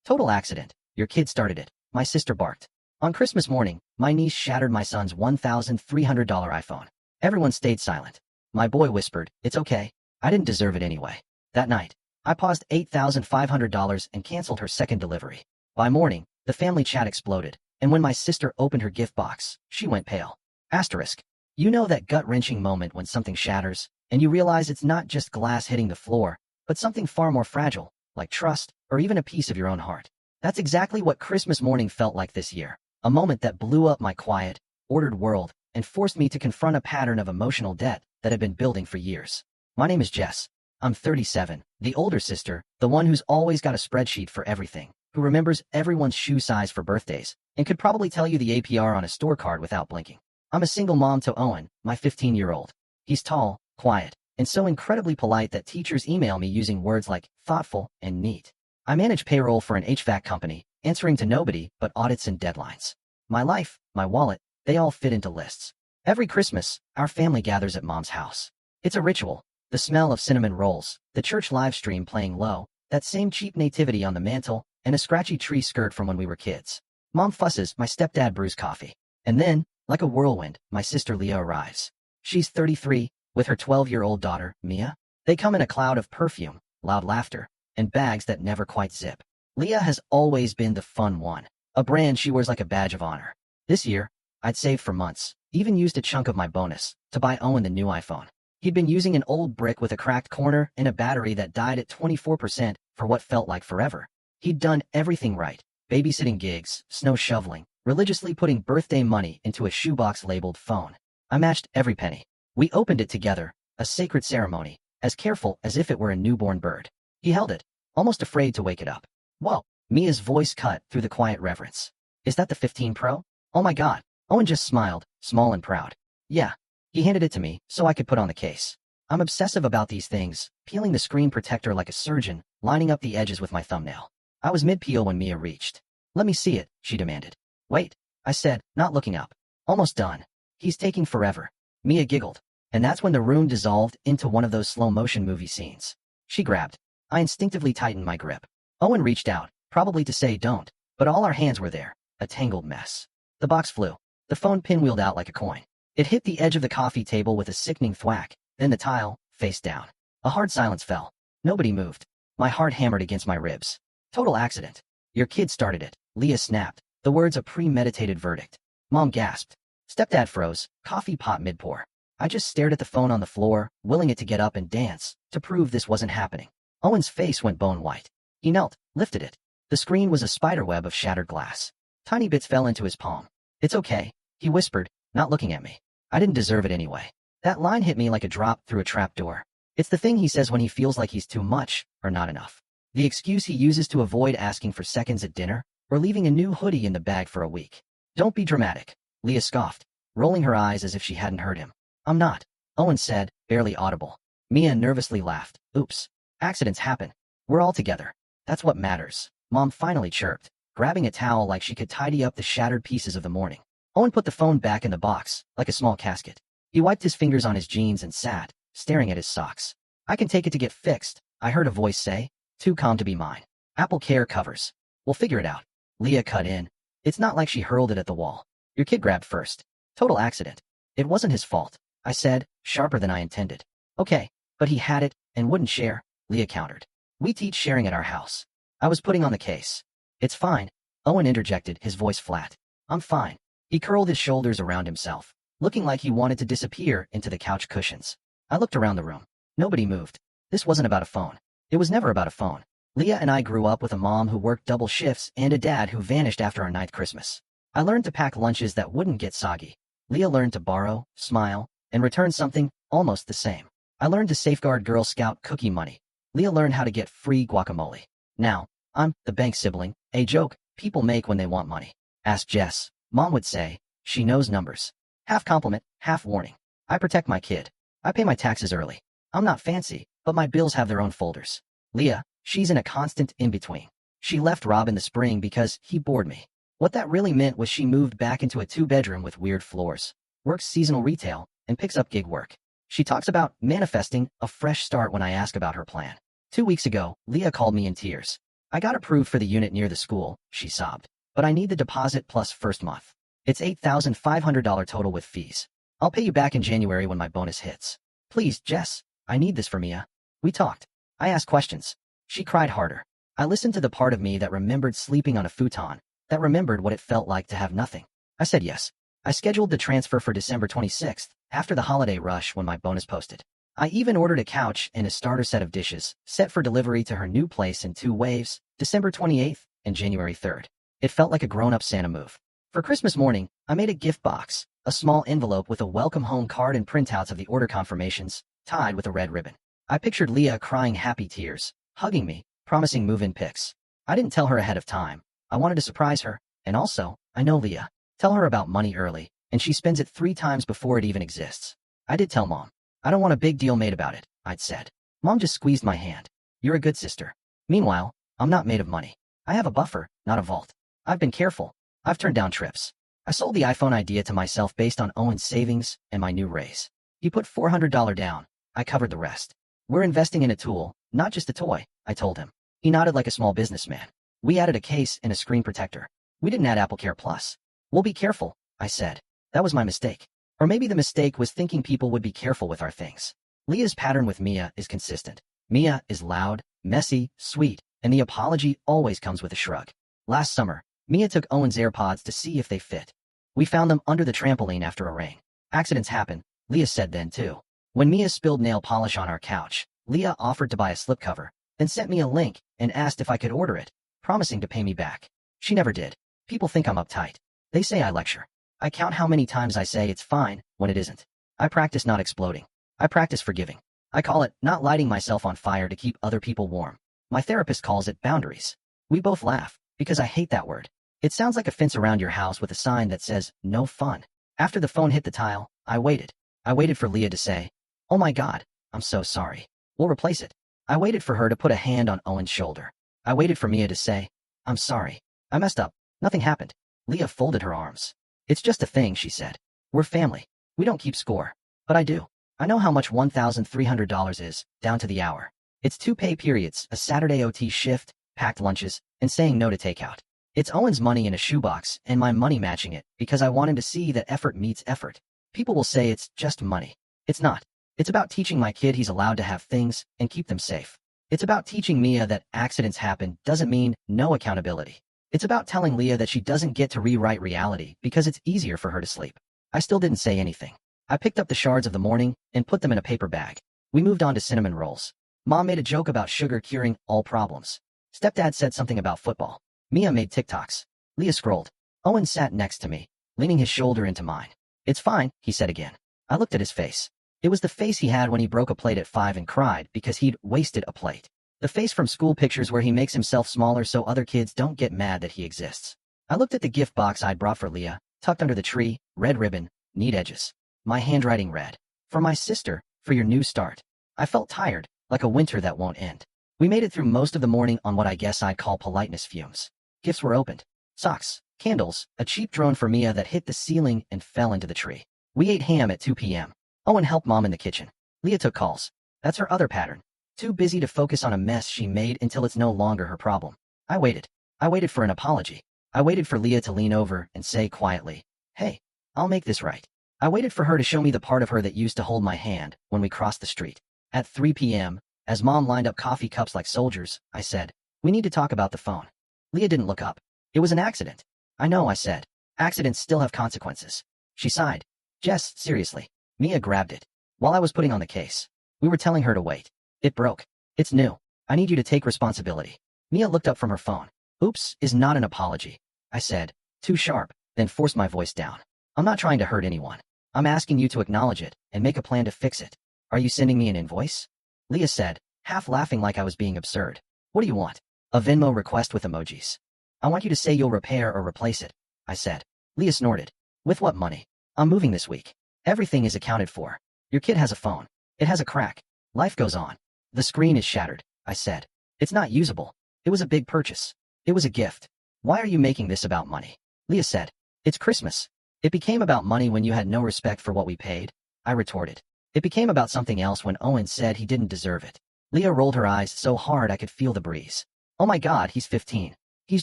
Total accident. Your kid started it. My sister barked. On Christmas morning, my niece shattered my son's $1,300 iPhone. Everyone stayed silent. My boy whispered, "It's okay. I didn't deserve it anyway." That night, I paused $8,500 and canceled her second delivery. By morning, the family chat exploded, and when my sister opened her gift box, she went pale. Asterisk. You know that gut-wrenching moment when something shatters, and you realize it's not just glass hitting the floor, but something far more fragile, like trust, or even a piece of your own heart. That's exactly what Christmas morning felt like this year. A moment that blew up my quiet, ordered world and forced me to confront a pattern of emotional debt that had been building for years. My name is Jess. I'm 37, the older sister, the one who's always got a spreadsheet for everything, who remembers everyone's shoe size for birthdays, and could probably tell you the APR on a store card without blinking. I'm a single mom to Owen, my 15-year-old. He's tall, quiet, and so incredibly polite that teachers email me using words like thoughtful and neat. I manage payroll for an HVAC company, answering to nobody but audits and deadlines. My life, my wallet, they all fit into lists. Every Christmas, our family gathers at Mom's house. It's a ritual. The smell of cinnamon rolls, the church live stream playing low, that same cheap nativity on the mantle, and a scratchy tree skirt from when we were kids. Mom fusses, my stepdad brews coffee. And then, like a whirlwind, my sister Leah arrives. She's 33, with her 12-year-old daughter, Mia. They come in a cloud of perfume, loud laughter, and bags that never quite zip. Leah has always been the fun one, a brand she wears like a badge of honor. This year, I'd saved for months, even used a chunk of my bonus, to buy Owen the new iPhone. He'd been using an old brick with a cracked corner and a battery that died at 24% for what felt like forever. He'd done everything right, babysitting gigs, snow shoveling, religiously putting birthday money into a shoebox labeled phone. I matched every penny. We opened it together, a sacred ceremony, as careful as if it were a newborn bird. He held it, almost afraid to wake it up. Whoa, Mia's voice cut through the quiet reverence. Is that the 15 Pro? Oh my God. Owen just smiled, small and proud. Yeah. He handed it to me so I could put on the case. I'm obsessive about these things, peeling the screen protector like a surgeon, lining up the edges with my thumbnail. I was mid-peel when Mia reached. Let me see it, she demanded. Wait, I said, not looking up. Almost done. He's taking forever. Mia giggled. And that's when the room dissolved into one of those slow-motion movie scenes. She grabbed. I instinctively tightened my grip. Owen reached out, probably to say don't, but all our hands were there, a tangled mess. The box flew. The phone pinwheeled out like a coin. It hit the edge of the coffee table with a sickening thwack, then the tile, face down. A hard silence fell. Nobody moved. My heart hammered against my ribs. Total accident. Your kid started it, Leah snapped, the words a premeditated verdict. Mom gasped. Stepdad froze, coffee pot mid-pour. I just stared at the phone on the floor, willing it to get up and dance, to prove this wasn't happening. Owen's face went bone white. He knelt, lifted it. The screen was a spiderweb of shattered glass. Tiny bits fell into his palm. It's okay, he whispered, not looking at me. I didn't deserve it anyway. That line hit me like a drop through a trapdoor. It's the thing he says when he feels like he's too much, or not enough. The excuse he uses to avoid asking for seconds at dinner, or leaving a new hoodie in the bag for a week. Don't be dramatic, Leah scoffed, rolling her eyes as if she hadn't heard him. I'm not, Owen said, barely audible. Mia nervously laughed. Oops. Accidents happen. We're all together. That's what matters. Mom finally chirped, grabbing a towel like she could tidy up the shattered pieces of the morning. Owen put the phone back in the box, like a small casket. He wiped his fingers on his jeans and sat, staring at his socks. I can take it to get fixed, I heard a voice say. Too calm to be mine. Apple Care covers. We'll figure it out. Leah cut in. It's not like she hurled it at the wall. Your kid grabbed first. Total accident. It wasn't his fault, I said, sharper than I intended. Okay, but he had it, and wouldn't share, Leah countered. We teach sharing at our house. I was putting on the case. It's fine, Owen interjected, his voice flat. I'm fine. He curled his shoulders around himself, looking like he wanted to disappear into the couch cushions. I looked around the room. Nobody moved. This wasn't about a phone. It was never about a phone. Leah and I grew up with a mom who worked double shifts and a dad who vanished after our 9th Christmas. I learned to pack lunches that wouldn't get soggy. Leah learned to borrow, smile, and return something almost the same. I learned to safeguard Girl Scout cookie money. Leah learned how to get free guacamole. Now, I'm the bank sibling, a joke people make when they want money. Ask Jess. Mom would say, she knows numbers. Half compliment, half warning. I protect my kid. I pay my taxes early. I'm not fancy, but my bills have their own folders. Leah, she's in a constant in-between. She left Rob in the spring because he bored me. What that really meant was she moved back into a 2-bedroom with weird floors, works seasonal retail, and picks up gig work. She talks about manifesting a fresh start when I ask about her plan. 2 weeks ago, Leah called me in tears. I got approved for the unit near the school, she sobbed. But I need the deposit plus first month. It's $8,500 total with fees. I'll pay you back in January when my bonus hits. Please, Jess, I need this for Mia. We talked. I asked questions. She cried harder. I listened to the part of me that remembered sleeping on a futon, that remembered what it felt like to have nothing. I said yes. I scheduled the transfer for December 26th, after the holiday rush when my bonus posted. I even ordered a couch and a starter set of dishes, set for delivery to her new place in 2 waves, December 28th and January 3rd. It felt like a grown-up Santa move. For Christmas morning, I made a gift box, a small envelope with a welcome home card and printouts of the order confirmations, tied with a red ribbon. I pictured Leah crying happy tears, hugging me, promising move-in pics. I didn't tell her ahead of time. I wanted to surprise her, and also, I know Leah. Tell her about money early, and she spends it 3 times before it even exists. I did tell Mom. I don't want a big deal made about it, I'd said. Mom just squeezed my hand. You're a good sister. Meanwhile, I'm not made of money. I have a buffer, not a vault. I've been careful. I've turned down trips. I sold the iPhone idea to myself based on Owen's savings and my new raise. He put $400 down. I covered the rest. We're investing in a tool, not just a toy, I told him. He nodded like a small businessman. We added a case and a screen protector. We didn't add AppleCare Plus. We'll be careful, I said. That was my mistake. Or maybe the mistake was thinking people would be careful with our things. Leah's pattern with Mia is consistent. Mia is loud, messy, sweet, and the apology always comes with a shrug. Last summer, Mia took Owen's AirPods to see if they fit. We found them under the trampoline after a rain. Accidents happen, Leah said then too. When Mia spilled nail polish on our couch, Leah offered to buy a slipcover, then sent me a link and asked if I could order it, promising to pay me back. She never did. People think I'm uptight. They say I lecture. I count how many times I say it's fine when it isn't. I practice not exploding. I practice forgiving. I call it not lighting myself on fire to keep other people warm. My therapist calls it boundaries. We both laugh, because I hate that word. It sounds like a fence around your house with a sign that says, no fun. After the phone hit the tile, I waited. I waited for Leah to say, oh my God, I'm so sorry. We'll replace it. I waited for her to put a hand on Owen's shoulder. I waited for Mia to say, I'm sorry. I messed up. Nothing happened. Leah folded her arms. It's just a thing, she said. We're family. We don't keep score. But I do. I know how much $1,300 is, down to the hour. It's 2 pay periods, a Saturday OT shift, packed lunches, and saying no to takeout. It's Owen's money in a shoebox, and my money matching it, because I want him to see that effort meets effort. People will say it's just money. It's not. It's about teaching my kid he's allowed to have things, and keep them safe. It's about teaching Mia that accidents happen doesn't mean no accountability. It's about telling Leah that she doesn't get to rewrite reality because it's easier for her to sleep. I still didn't say anything. I picked up the shards of the morning and put them in a paper bag. We moved on to cinnamon rolls. Mom made a joke about sugar curing all problems. Stepdad said something about football. Mia made TikToks. Leah scrolled. Owen sat next to me, leaning his shoulder into mine. It's fine, he said again. I looked at his face. It was the face he had when he broke a plate at 5 and cried because he'd wasted a plate. The face from school pictures where he makes himself smaller so other kids don't get mad that he exists. I looked at the gift box I'd brought for Leah, tucked under the tree, red ribbon, neat edges. My handwriting read, for my sister, for your new start. I felt tired, like a winter that won't end. We made it through most of the morning on what I guess I'd call politeness fumes. Gifts were opened. Socks, candles, a cheap drone for Mia that hit the ceiling and fell into the tree. We ate ham at 2 p.m. Owen helped Mom in the kitchen. Leah took calls. That's her other pattern. Too busy to focus on a mess she made until it's no longer her problem. I waited. I waited for an apology. I waited for Leah to lean over and say quietly, hey, I'll make this right. I waited for her to show me the part of her that used to hold my hand when we crossed the street. At 3 p.m., as Mom lined up coffee cups like soldiers, I said, we need to talk about the phone. Leah didn't look up. It was an accident. I know, I said. Accidents still have consequences. She sighed. Jess, seriously. Mia grabbed it. While I was putting on the case. We were telling her to wait. It broke. It's new. I need you to take responsibility. Mia looked up from her phone. Oops is not an apology. I said, too sharp, then forced my voice down. I'm not trying to hurt anyone. I'm asking you to acknowledge it and make a plan to fix it. Are you sending me an invoice? Leah said, half laughing like I was being absurd. What do you want? A Venmo request with emojis. I want you to say you'll repair or replace it, I said. Leah snorted. With what money? I'm moving this week. Everything is accounted for. Your kid has a phone. It has a crack. Life goes on. The screen is shattered, I said. It's not usable. It was a big purchase. It was a gift. Why are you making this about money? Leah said. It's Christmas. It became about money when you had no respect for what we paid, I retorted. It became about something else when Owen said he didn't deserve it. Leah rolled her eyes so hard I could feel the breeze. Oh my God, he's 15. He's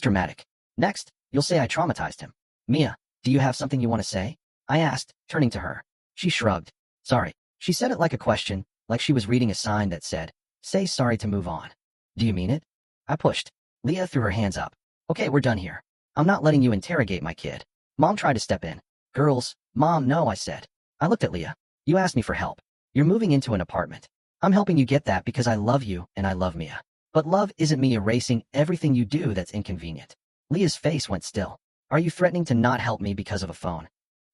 dramatic. Next, you'll say I traumatized him. Mia, do you have something you want to say? I asked, turning to her. She shrugged. Sorry. She said it like a question, like she was reading a sign that said, say sorry to move on. Do you mean it? I pushed. Leah threw her hands up. Okay, we're done here. I'm not letting you interrogate my kid. Mom tried to step in. Girls, Mom, no, I said. I looked at Leah. You asked me for help. You're moving into an apartment. I'm helping you get that because I love you and I love Mia. But love isn't me erasing everything you do that's inconvenient. Leah's face went still. Are you threatening to not help me because of a phone?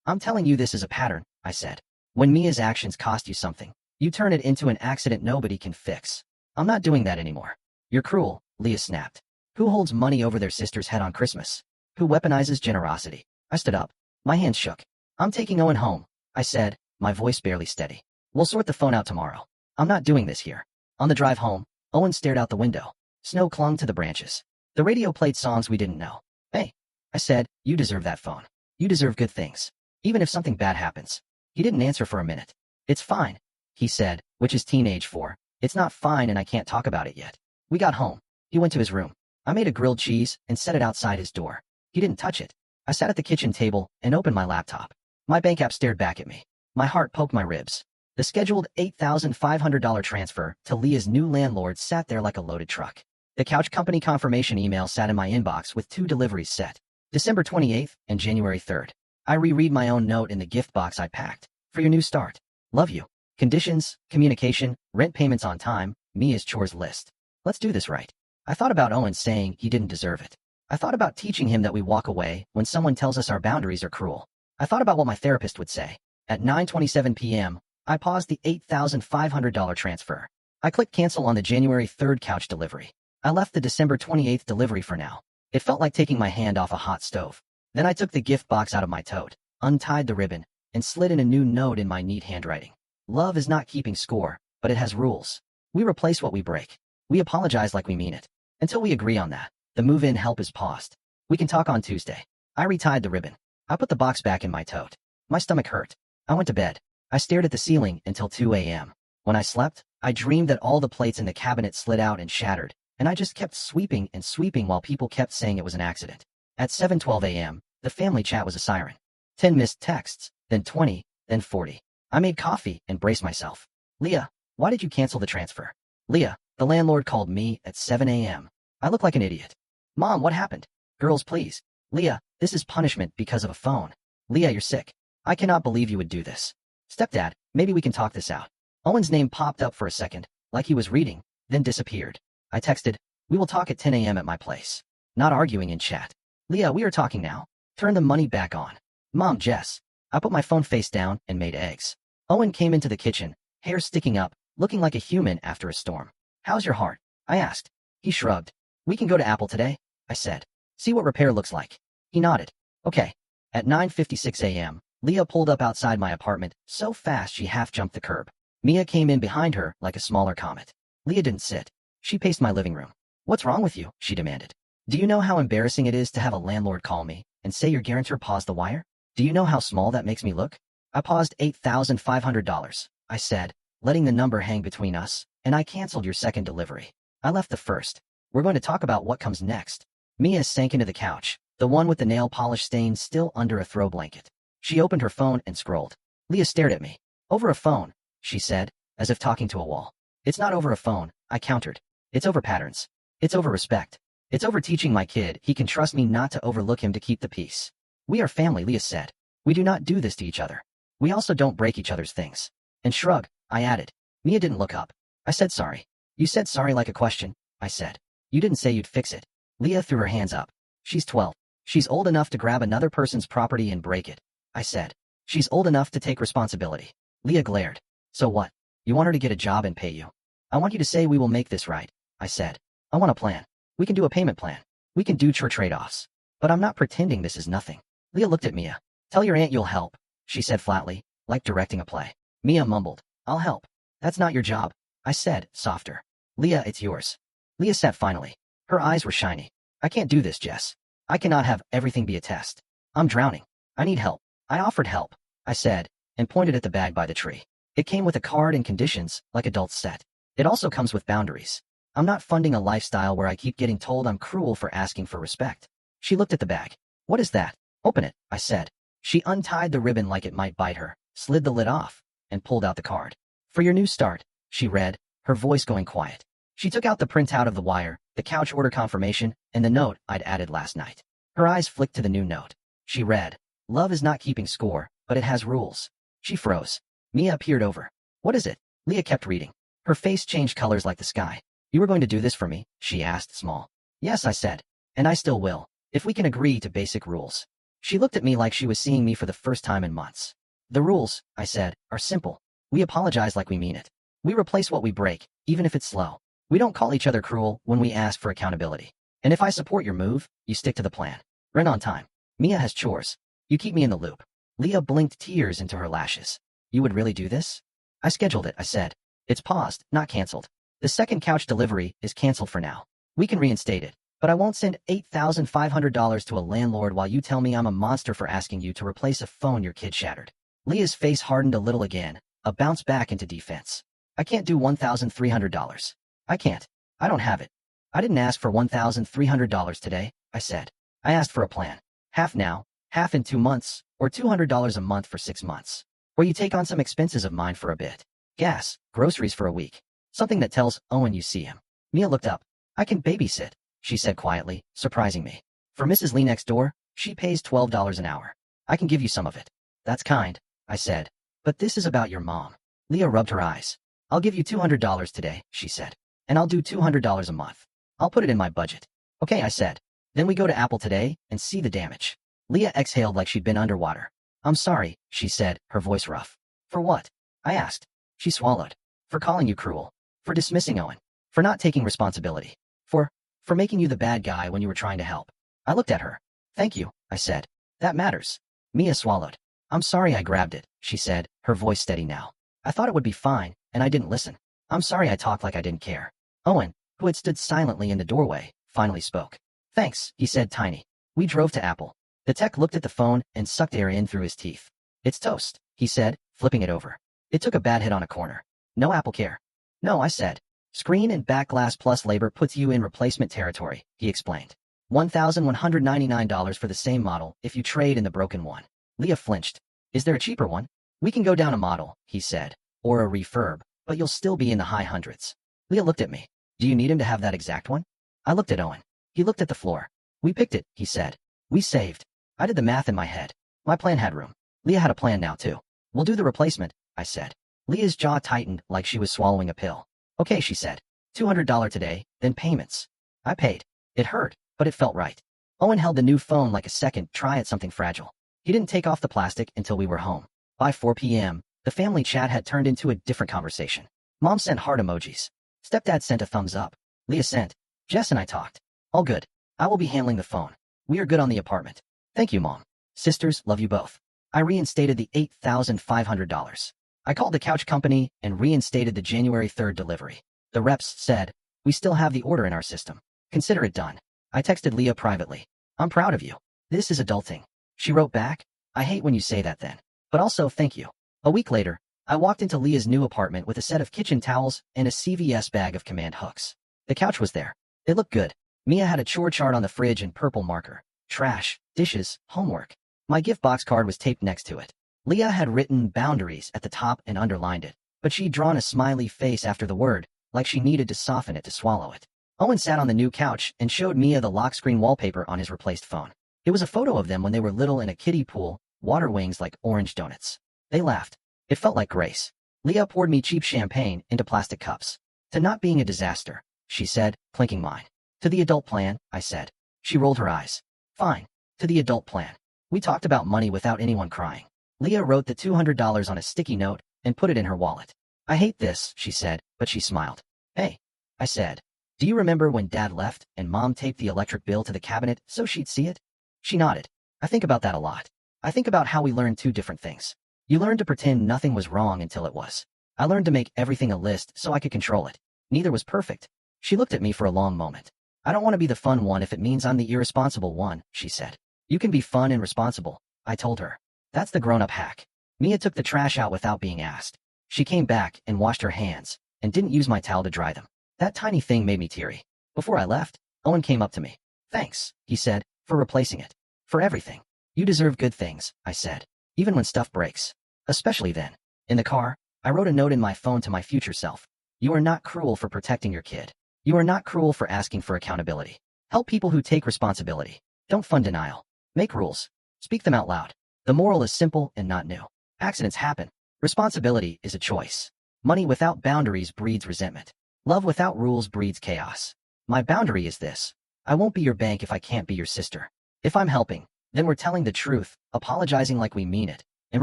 I'm telling you this is a pattern, I said. When Mia's actions cost you something, you turn it into an accident nobody can fix. I'm not doing that anymore. You're cruel, Leah snapped. Who holds money over their sister's head on Christmas? Who weaponizes generosity? I stood up. My hands shook. I'm taking Owen home, I said, my voice barely steady. We'll sort the phone out tomorrow. I'm not doing this here. On the drive home, Owen stared out the window. Snow clung to the branches. The radio played songs we didn't know. Hey, I said, you deserve that phone. You deserve good things. Even if something bad happens. He didn't answer for a minute. It's fine, he said, which is teenage for, it's not fine and I can't talk about it yet. We got home. He went to his room. I made a grilled cheese and set it outside his door. He didn't touch it. I sat at the kitchen table and opened my laptop. My bank app stared back at me. My heart poked my ribs. The scheduled $8,500 transfer to Leah's new landlord sat there like a loaded truck. The couch company confirmation email sat in my inbox with 2 deliveries set. December 28th and January 3rd. I reread my own note in the gift box I packed. For your new start. Love you. Conditions, communication, rent payments on time, Mia's chores list. Let's do this right. I thought about Owen saying he didn't deserve it. I thought about teaching him that we walk away when someone tells us our boundaries are cruel. I thought about what my therapist would say. At 9:27 p.m., I paused the $8,500 transfer. I clicked cancel on the January 3rd couch delivery. I left the December 28th delivery for now. It felt like taking my hand off a hot stove. Then I took the gift box out of my tote, untied the ribbon, and slid in a new note in my neat handwriting. Love is not keeping score, but it has rules. We replace what we break. We apologize like we mean it. Until we agree on that, the move-in help is paused. We can talk on Tuesday. I retied the ribbon. I put the box back in my tote. My stomach hurt. I went to bed. I stared at the ceiling until 2 a.m. When I slept, I dreamed that all the plates in the cabinet slid out and shattered, and I just kept sweeping and sweeping while people kept saying it was an accident. At 7:12 a.m., the family chat was a siren. 10 missed texts, then 20, then 40. I made coffee and braced myself. Leah, why did you cancel the transfer? Leah, the landlord called me at 7 a.m. I look like an idiot. Mom, what happened? Girls, please. Leah, this is punishment because of a phone. Leah, you're sick. I cannot believe you would do this. Stepdad, maybe we can talk this out. Owen's name popped up for a second, like he was reading, then disappeared. I texted, we will talk at 10 a.m. at my place. Not arguing in chat. Leah, we are talking now. Turn the money back on. Mom, Jess. I put my phone face down and made eggs. Owen came into the kitchen, hair sticking up, looking like a human after a storm. How's your heart? I asked. He shrugged. We can go to Apple today, I said. See what repair looks like. He nodded. Okay. At 9:56 a.m., Leah pulled up outside my apartment so fast she half jumped the curb. Mia came in behind her like a smaller comet. Leah didn't sit. She paced my living room. What's wrong with you? She demanded. Do you know how embarrassing it is to have a landlord call me and say your guarantor paused the wire? Do you know how small that makes me look? I paused $8,500, I said, letting the number hang between us, and I canceled your second delivery. I left the first. We're going to talk about what comes next. Mia sank into the couch, the one with the nail polish stain still under a throw blanket. She opened her phone and scrolled. Leah stared at me. Over a phone, she said, as if talking to a wall. It's not over a phone, I countered. It's over patterns. It's over respect. It's over teaching my kid he can trust me not to overlook him to keep the peace. We are family, Leah said. We do not do this to each other. We also don't break each other's things. And shrug, I added. Mia didn't look up. I said sorry. You said sorry like a question, I said. You didn't say you'd fix it. Leah threw her hands up. She's 12. She's old enough to grab another person's property and break it, I said. She's old enough to take responsibility. Leah glared. So what? You want her to get a job and pay you? I want you to say we will make this right, I said. I want a plan. We can do a payment plan. We can do chore trade-offs. But I'm not pretending this is nothing. Leah looked at Mia. Tell your aunt you'll help, she said flatly, like directing a play. Mia mumbled. I'll help. That's not your job, I said, softer. Leah, it's yours. Leah sat finally. Her eyes were shiny. I can't do this, Jess. I cannot have everything be a test. I'm drowning. I need help. I offered help, I said, and pointed at the bag by the tree. It came with a card and conditions, like adults set. It also comes with boundaries. I'm not funding a lifestyle where I keep getting told I'm cruel for asking for respect. She looked at the bag. What is that? Open it, I said. She untied the ribbon like it might bite her, slid the lid off, and pulled out the card. For your new start, she read, her voice going quiet. She took out the printout of the wire, the couch order confirmation, and the note I'd added last night. Her eyes flicked to the new note. She read, love is not keeping score, but it has rules. She froze. Mia peered over. What is it? Leah kept reading. Her face changed colors like the sky. You were going to do this for me? She asked, small. Yes, I said. And I still will, if we can agree to basic rules. She looked at me like she was seeing me for the first time in months. The rules, I said, are simple. We apologize like we mean it. We replace what we break, even if it's slow. We don't call each other cruel when we ask for accountability. And if I support your move, you stick to the plan. Rent on time. Mia has chores. You keep me in the loop. Leah blinked tears into her lashes. You would really do this? I scheduled it, I said. It's paused, not canceled. The second couch delivery is canceled for now. We can reinstate it, but I won't send $8,500 to a landlord while you tell me I'm a monster for asking you to replace a phone your kid shattered. Leah's face hardened a little again, a bounce back into defense. I can't do $1,300. I can't. I don't have it. I didn't ask for $1,300 today, I said. I asked for a plan. Half now, half in 2 months, or $200 a month for 6 months. Or you take on some expenses of mine for a bit. Gas, groceries for a week. Something that tells Owen you see him. Mia looked up. I can babysit, she said quietly, surprising me. For Mrs. Lee next door, she pays $12 an hour. I can give you some of it. That's kind, I said. But this is about your mom. Leah rubbed her eyes. I'll give you $200 today, she said. And I'll do $200 a month. I'll put it in my budget. Okay, I said. Then we go to Apple today and see the damage. Leah exhaled like she'd been underwater. I'm sorry, she said, her voice rough. For what? I asked. She swallowed. For calling you cruel. For dismissing Owen. For not taking responsibility. For making you the bad guy when you were trying to help. I looked at her. Thank you, I said. That matters. Mia swallowed. I'm sorry I grabbed it, she said, her voice steady now. I thought it would be fine, and I didn't listen. I'm sorry I talked like I didn't care. Owen, who had stood silently in the doorway, finally spoke. Thanks, he said tiny. We drove to Apple. The tech looked at the phone and sucked air in through his teeth. It's toast, he said, flipping it over. It took a bad hit on a corner. No Apple Care. No, I said. Screen and back glass plus labor puts you in replacement territory, he explained. $1,199 for the same model if you trade in the broken one. Leah flinched. Is there a cheaper one? We can go down a model, he said. Or a refurb, but you'll still be in the high hundreds. Leah looked at me. Do you need him to have that exact one? I looked at Owen. He looked at the floor. We picked it, he said. We saved. I did the math in my head. My plan had room. Leah had a plan now too. We'll do the replacement, I said. Leah's jaw tightened like she was swallowing a pill. Okay, she said. $200 today, then payments. I paid. It hurt, but it felt right. Owen held the new phone like a second try at something fragile. He didn't take off the plastic until we were home. By 4 p.m., the family chat had turned into a different conversation. Mom sent heart emojis. Stepdad sent a thumbs up. Leah sent. Jess and I talked. All good. I will be handling the phone. We are good on the apartment. Thank you, Mom. Sisters, love you both. I reinstated the $8,500. I called the couch company and reinstated the January 3rd delivery. The reps said, we still have the order in our system. Consider it done. I texted Leah privately. I'm proud of you. This is adulting. She wrote back, I hate when you say that then. But also thank you. A week later, I walked into Leah's new apartment with a set of kitchen towels and a CVS bag of command hooks. The couch was there. It looked good. Mia had a chore chart on the fridge in purple marker. Trash, dishes, homework. My gift box card was taped next to it. Leah had written boundaries at the top and underlined it, but she'd drawn a smiley face after the word, like she needed to soften it to swallow it. Owen sat on the new couch and showed Mia the lock screen wallpaper on his replaced phone. It was a photo of them when they were little in a kiddie pool, water wings like orange donuts. They laughed. It felt like grace. Leah poured me cheap champagne into plastic cups. To not being a disaster, she said, clinking mine. To the adult plan, I said. She rolled her eyes. Fine. To the adult plan. We talked about money without anyone crying. Leah wrote the $200 on a sticky note and put it in her wallet. I hate this, she said, but she smiled. Hey, I said. Do you remember when Dad left and Mom taped the electric bill to the cabinet so she'd see it? She nodded. I think about that a lot. I think about how we learned 2 different things. You learned to pretend nothing was wrong until it was. I learned to make everything a list so I could control it. Neither was perfect. She looked at me for a long moment. I don't want to be the fun one if it means I'm the irresponsible one, she said. You can be fun and responsible, I told her. That's the grown-up hack. Mia took the trash out without being asked. She came back and washed her hands, and didn't use my towel to dry them. That tiny thing made me teary. Before I left, Owen came up to me. Thanks, he said, for replacing it. For everything. You deserve good things, I said. Even when stuff breaks. Especially then. In the car, I wrote a note in my phone to my future self. You are not cruel for protecting your kid. You are not cruel for asking for accountability. Help people who take responsibility. Don't fund denial. Make rules. Speak them out loud. The moral is simple and not new. Accidents happen. Responsibility is a choice. Money without boundaries breeds resentment. Love without rules breeds chaos. My boundary is this. I won't be your bank if I can't be your sister. If I'm helping, then we're telling the truth, apologizing like we mean it, and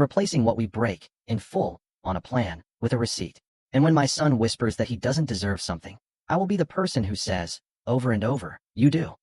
replacing what we break, in full, on a plan, with a receipt. And when my son whispers that he doesn't deserve something, I will be the person who says, over and over, you do.